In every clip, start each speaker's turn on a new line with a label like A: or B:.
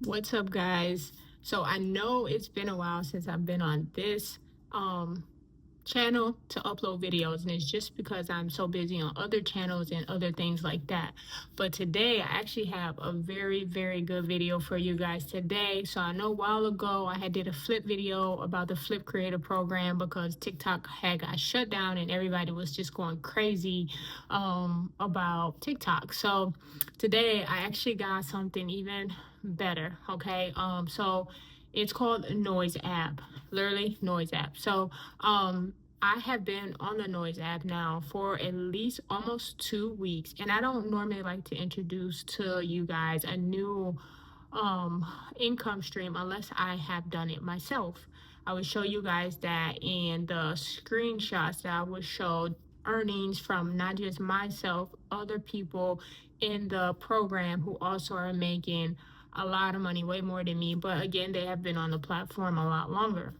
A: What's up, guys? So I know it's been a while since I've been on this um channel to upload videos, and it's just because I'm so busy on other channels and other things like that. But today I actually have a very, very good video for you guys today. So I know a while ago I had did a flip video about the Flip Creator program because TikTok had got shut down and everybody was just going crazy about TikTok. So today I actually got something even better. Okay. So it's called Noise app, literally Noise app. So I have been on the Noise app now for at least almost 2 weeks, and I don't normally like to introduce to you guys a new um income stream unless I have done it myself. I would show you guys that in the screenshots that I would show earnings from not just myself, other people in the program who also are making a lot of money, way more than me. But again, they have been on the platform a lot longer.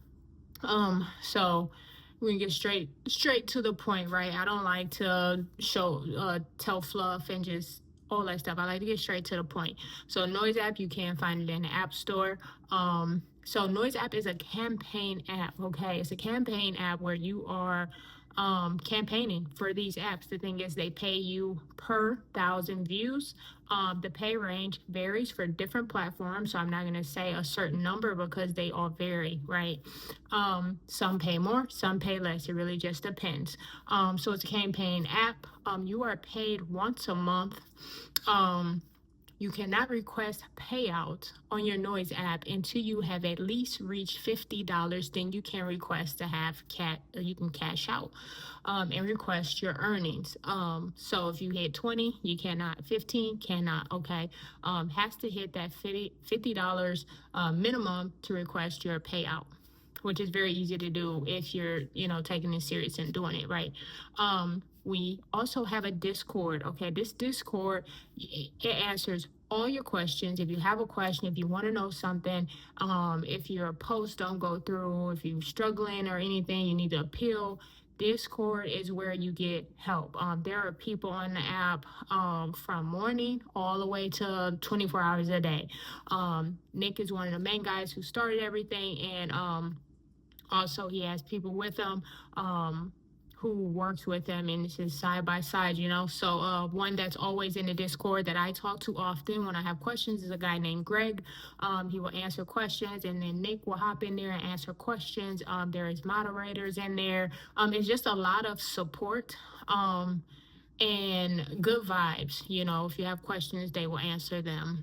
A: So we can get straight to the point, right? I don't like to tell fluff and just all that stuff. I like to get straight to the point. So Noise app, you can find it in the App Store. So Noise app is a campaign app. Okay, it's a campaign app where you are campaigning for these apps. The thing is, they pay you per thousand views. The pay range varies for different platforms, so I'm not going to say a certain number because they all vary, right? Some pay more, some pay less. It really just depends. So it's a campaign app. You are paid once a month. Um, you cannot request payout on your Noise app until you have at least reached $50. Then you can request to have you can cash out and request your earnings. So if you hit 20, you cannot. 15, cannot. Okay. Has to hit that $50 minimum to request your payout, which is very easy to do if you're, taking it serious and doing it right. We also have a Discord. Okay, this Discord, it answers all your questions. If you have a question, if you want to know something, if your post don't go through, if you're struggling or anything, you need to appeal. Discord is where you get help. There are people on the app from morning all the way to 24 hours a day. Nick is one of the main guys who started everything, and also he has people with him who works with him, and it's just side by side, so one that's always in the Discord that I talk to often when I have questions is a guy named Greg. He will answer questions, and then Nick will hop in there and answer questions. There is moderators in there. It's just a lot of support and good vibes. If you have questions, they will answer them.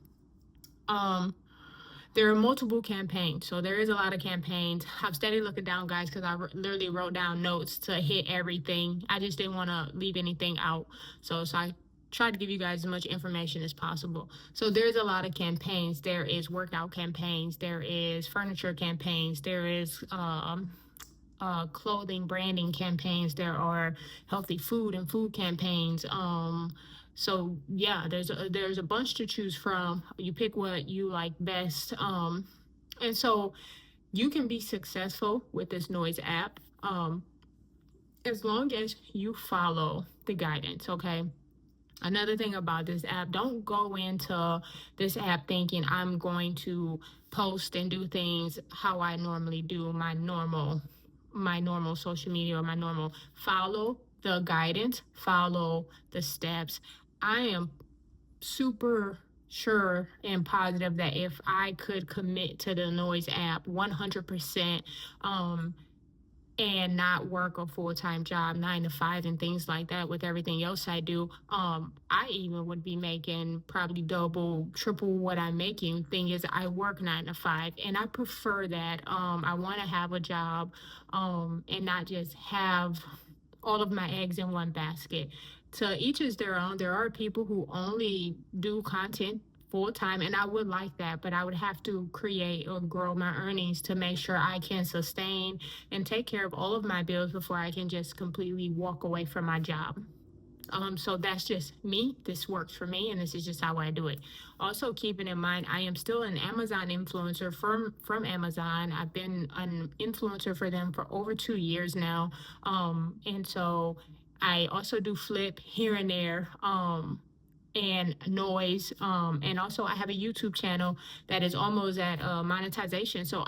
A: There are multiple campaigns, so there is a lot of campaigns. I'm steady looking down, guys, because literally wrote down notes to hit everything. I just didn't want to leave anything out, so I tried to give you guys as much information as possible. So there's a lot of campaigns. There is workout campaigns, there is furniture campaigns, there is clothing branding campaigns, there are healthy food and food campaigns. So yeah, there's a bunch to choose from. You pick what you like best. And so you can be successful with this Noise app as long as you follow the guidance. Okay. Another thing about this app, don't go into this app thinking I'm going to post and do things how I normally do my normal social media, or my normal. Follow the guidance, follow the steps. I am super sure and positive that if I could commit to the Noise app 100%, and not work a full-time job, 9 to 5 and things like that with everything else I do, I even would be making probably double, triple what I'm making. Thing is, I work 9 to 5 and I prefer that. I want to have a job, and not just have all of my eggs in one basket. To each is their own. There are people who only do content full time, and I would like that, but I would have to create or grow my earnings to make sure I can sustain and take care of all of my bills before I can just completely walk away from my job. So that's just me. This works for me, and this is just how I do it. Also, keeping in mind, I am still an Amazon influencer from Amazon. I've been an influencer for them for over 2 years now, and so I also do flip here and there. and Noise. And also I have a YouTube channel that is almost at monetization. So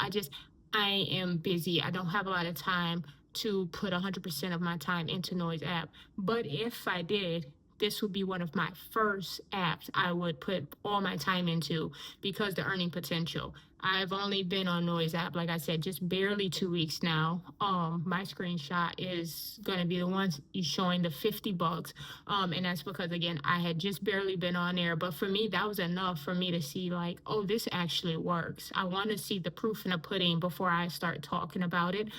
A: I am busy. I don't have a lot of time to put 100% of my time into Noise app. But if I did, this would be one of my first apps I would put all my time into because the earning potential. I've only been on Noise app, like I said, just barely 2 weeks now. My screenshot is gonna be the one showing the $50. And that's because again, I had just barely been on there. But for me, that was enough for me to see like, oh, this actually works. I want to see the proof in the pudding before I start talking about it.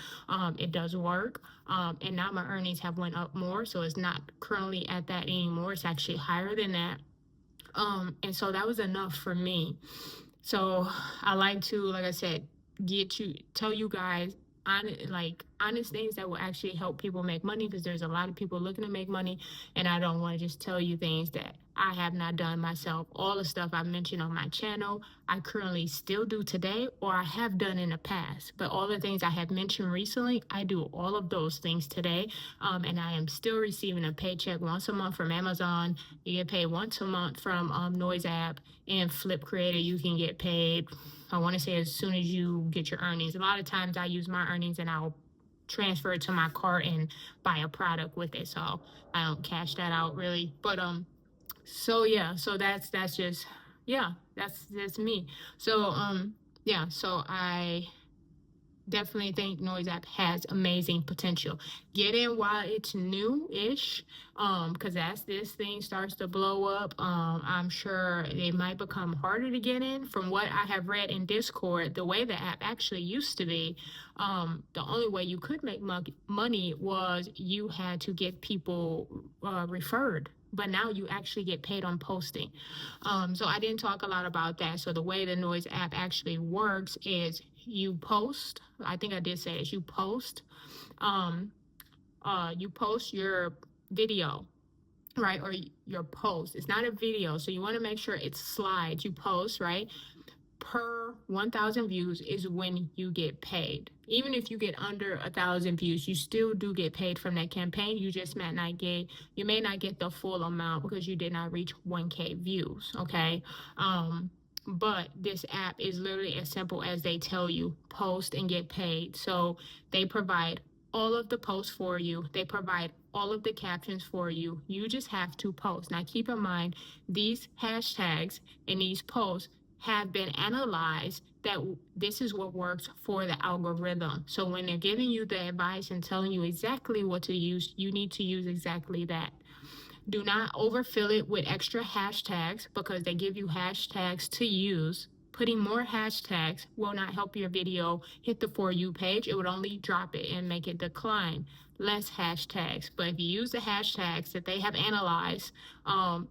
A: It does work. And now my earnings have went up more, so it's not currently at that anymore. It's actually higher than that. And so that was enough for me. So I like to, like I said, tell you guys honest things that will actually help people make money, because there's a lot of people looking to make money, and I don't want to just tell you things that I have not done myself. All the stuff I mentioned on my channel, I currently still do today, or I have done in the past. But all the things I have mentioned recently, I do all of those things today. And I am still receiving a paycheck once a month from Amazon. You get paid once a month from Noise app, and Flip Creator. You can get paid, I want to say, as soon as you get your earnings. A lot of times I use my earnings and I'll transfer it to my cart and buy a product with it. So I don't cash that out really. But so yeah, so that's just, yeah, that's me. So yeah, so I definitely think Noise app has amazing potential. Get in while it's new-ish, because as this thing starts to blow up, I'm sure it might become harder to get in. From what I have read in Discord, the way the app actually used to be, the only way you could make money was you had to get people referred. But now you actually get paid on posting. So I didn't talk a lot about that. So the way the Noise app actually works is you post. I think I did say this. You post your video, right? Or your post. It's not a video, so you want to make sure it's slides. You post, right? Per 1,000 views is when you get paid. Even if you get under 1,000 views, you still do get paid from that campaign. You just may not get the full amount because you did not reach 1K views. Okay. But this app is literally as simple as they tell you: post and get paid. So they provide all of the posts for you. They provide all of the captions for you. You just have to post. Now keep in mind, these hashtags and these posts have been analyzed that this is what works for the algorithm. So when they're giving you the advice and telling you exactly what to use, you need to use exactly that. Do not overfill it with extra hashtags because they give you hashtags to use. Putting more hashtags will not help your video hit the For You page. It would only drop it and make it decline. Less hashtags. But if you use the hashtags that they have analyzed,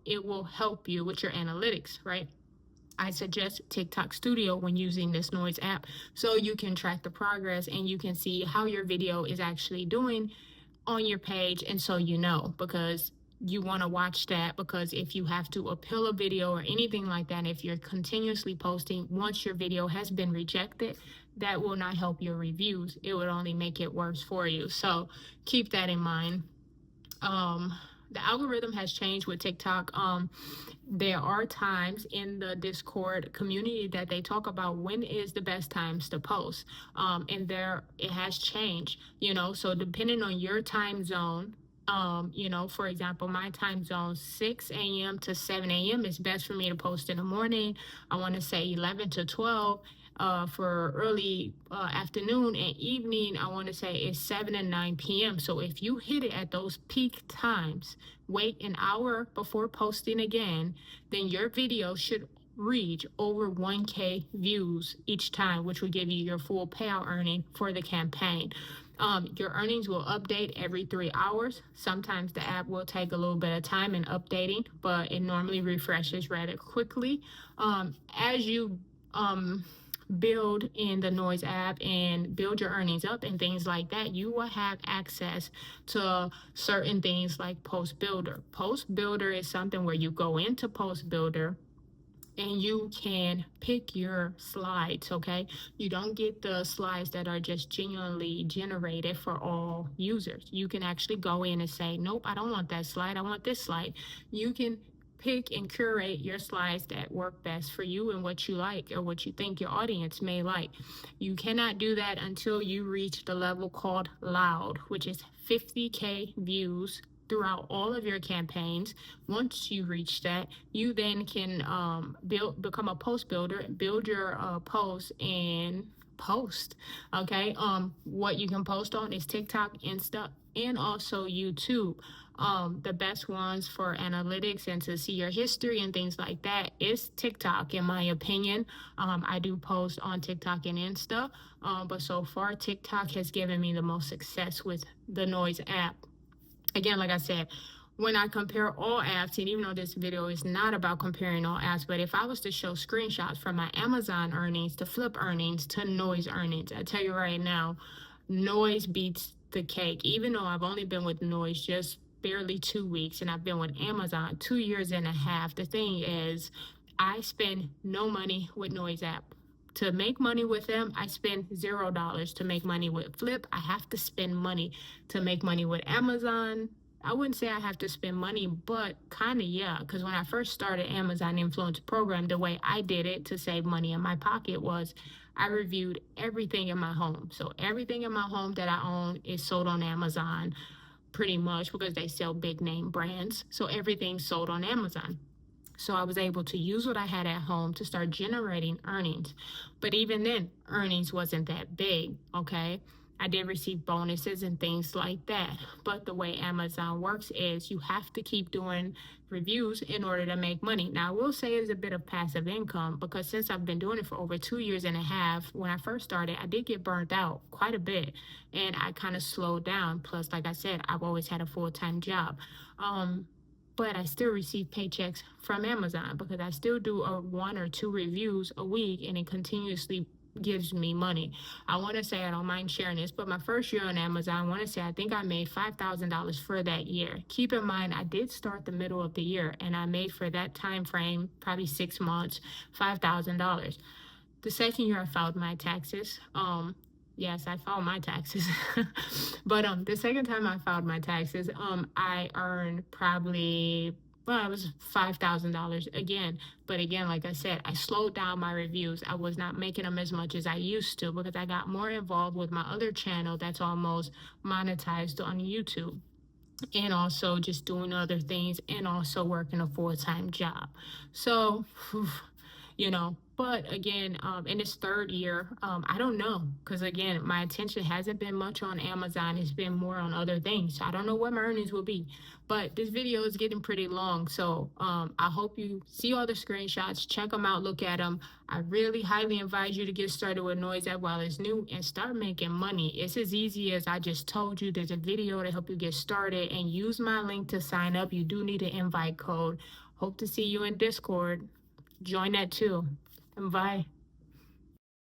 A: it will help you with your analytics, right? I suggest TikTok Studio when using this Noise app, so you can track the progress and you can see how your video is actually doing on your page. And so because you want to watch that, because if you have to appeal a video or anything like that, if you're continuously posting, once your video has been rejected, that will not help your reviews. It would only make it worse for you. So keep that in mind. The algorithm has changed with TikTok. There are times in the Discord community that they talk about when is the best times to post. And it has changed, so depending on your time zone, for example, my time zone, 6 a.m. to 7 a.m. is best for me to post in the morning. I want to say 11 to 12. For early afternoon and evening, I want to say it's 7 and 9 p.m. So if you hit it at those peak times, wait an hour before posting again, then your video should reach over 1K views each time, which will give you your full payout earning for the campaign. Your earnings will update every 3 hours. Sometimes the app will take a little bit of time in updating, but it normally refreshes rather quickly. As you build in the Noise app and build your earnings up and things like that, you will have access to certain things like Post Builder. Post Builder is something where you go into Post Builder and you can pick your slides, okay? You don't get the slides that are just genuinely generated for all users. You can actually go in and say, nope, I don't want that slide. I want this slide. You can pick and curate your slides that work best for you and what you like or what you think your audience may like. You cannot do that until you reach the level called loud, which is 50K views throughout all of your campaigns. Once you reach that, you then can become a post builder, build your posts and post. Okay. What you can post on is TikTok, Insta, and also YouTube. The best ones for analytics and to see your history and things like that is TikTok, in my opinion. I do post on TikTok and Insta, but so far TikTok has given me the most success with the Noise app. Again, like I said, when I compare all apps, and even though this video is not about comparing all apps, but if I was to show screenshots from my Amazon earnings to Flip earnings to Noise earnings, I tell you right now, Noise beats the cake. Even though I've only been with Noise just barely 2 weeks and I've been with Amazon 2 years and a half, the thing is, I spend no money with Noise app. To make money with them, I spend $0. To make money with Flip, I have to spend money. To make money with Amazon, I wouldn't say I have to spend money, but kind of, yeah. Because when I first started Amazon Influencer Program, the way I did it to save money in my pocket was I reviewed everything in my home. So everything in my home that I own is sold on Amazon pretty much because they sell big name brands. So everything's sold on Amazon. So I was able to use what I had at home to start generating earnings. But even then, earnings wasn't that big, okay? I did receive bonuses and things like that. But the way Amazon works is you have to keep doing reviews in order to make money. Now, I will say it's a bit of passive income because since I've been doing it for over 2 years and a half, when I first started, I did get burnt out quite a bit and I kind of slowed down. Plus, like I said, I've always had a full-time job. But I still receive paychecks from Amazon because I still do 1 or 2 reviews a week and it continuously gives me money. I want to say, I don't mind sharing this, but my first year on Amazon, I want to say I think I made $5,000 for that year. Keep in mind, I did start the middle of the year and I made for that time frame, probably 6 months, $5,000. The second year I filed my taxes, yes, I filed my taxes. But the second time I filed my taxes, I earned probably, well, it was $5,000 again. But again, like I said, I slowed down my reviews. I was not making them as much as I used to because I got more involved with my other channel that's almost monetized on YouTube. And also just doing other things and also working a full-time job. So, but again, in this third year, I don't know. Because again, my attention hasn't been much on Amazon. It's been more on other things. So I don't know what my earnings will be. But this video is getting pretty long. So I hope you see all the screenshots, check them out, look at them. I really highly advise you to get started with Noise app while it's new and start making money. It's as easy as I just told you. There's a video to help you get started and use my link to sign up. You do need an invite code. Hope to see you in Discord. Join that too. Bye.